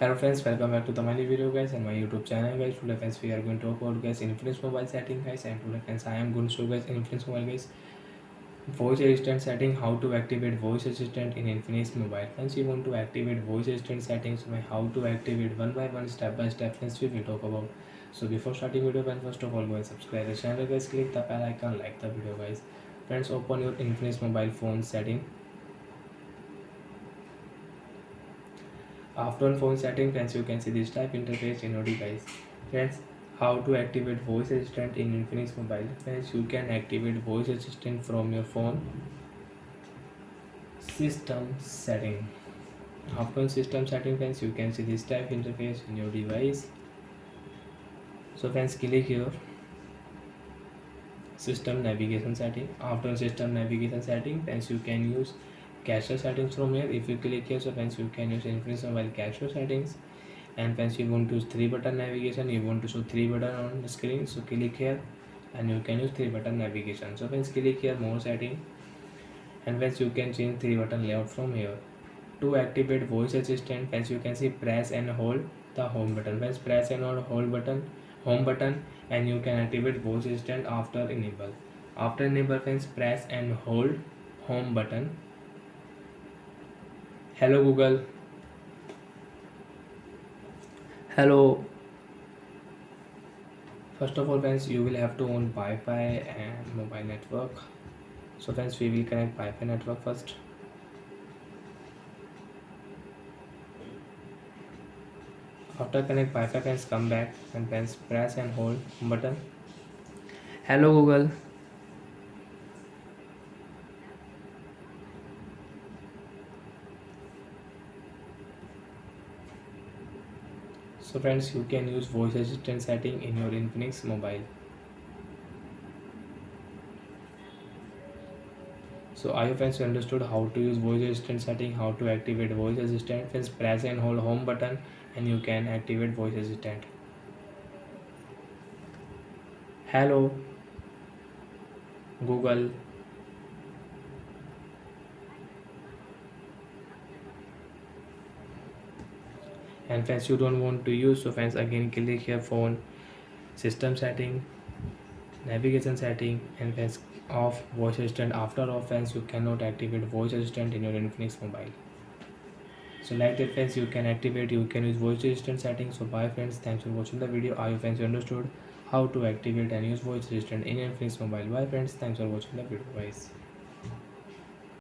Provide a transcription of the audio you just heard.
Hello friends, welcome back to the my new video guys and my YouTube channel guys. Today friends we are going to talk about guys Infomobile mobile setting guys, and today friends I am going to show guys Infomobile mobile guys voice assistant setting, how to activate voice assistant in Infomobile mobile. Friends, you want to activate voice assistant settings, how to activate one by one, step by step, friends we will talk about. So before starting video friends, first of all go and subscribe the channel guys, click the bell icon, like the video guys. Friends, open your Infomobile mobile phone setting. After on phone setting friends, you can see this type interface in your device. Friends, how to activate voice assistant in Infinix mobile. Friends, you can activate voice assistant from your phone system setting. After on system setting friends, you can see this type interface in your device. So friends, click here system navigation setting. After system navigation setting friends, you can use cache settings from here. If you click here, so friends, you can use Infinix mobile cache settings. And once you want to use 3 button navigation, you want to show 3 button on the screen, so click here and you can use 3 button navigation. So once click here more setting, and once you can change 3 button layout from here. To activate voice assistant, once you can see press and hold the home button. Once press and hold button home button, and you can activate voice assistant after enable. After enable friends, press and hold home button. Hello Google. Hello. First of all friends, you will have to own Wi-Fi and mobile network. So friends, we will connect Wi-Fi network first. After connect Wi-Fi friends, come back and friends press and hold button. Hello Google. So friends, you can use voice assistant setting in your Infinix mobile. So I hope friends you understood how to use voice assistant setting, how to activate voice assistant. Friends, press and hold home button and you can activate voice assistant. Hello Google. And friends, you don't want to use, so friends again click here phone system setting, navigation setting, and friends off voice assistant. After off friends, you cannot activate voice assistant in your Infinix mobile. So like that friends, you can activate, you can use voice assistant settings. So bye friends, thanks for watching the video. I hope friends you understood how to activate and use voice assistant in Infinix mobile. Bye friends, thanks for watching the video guys.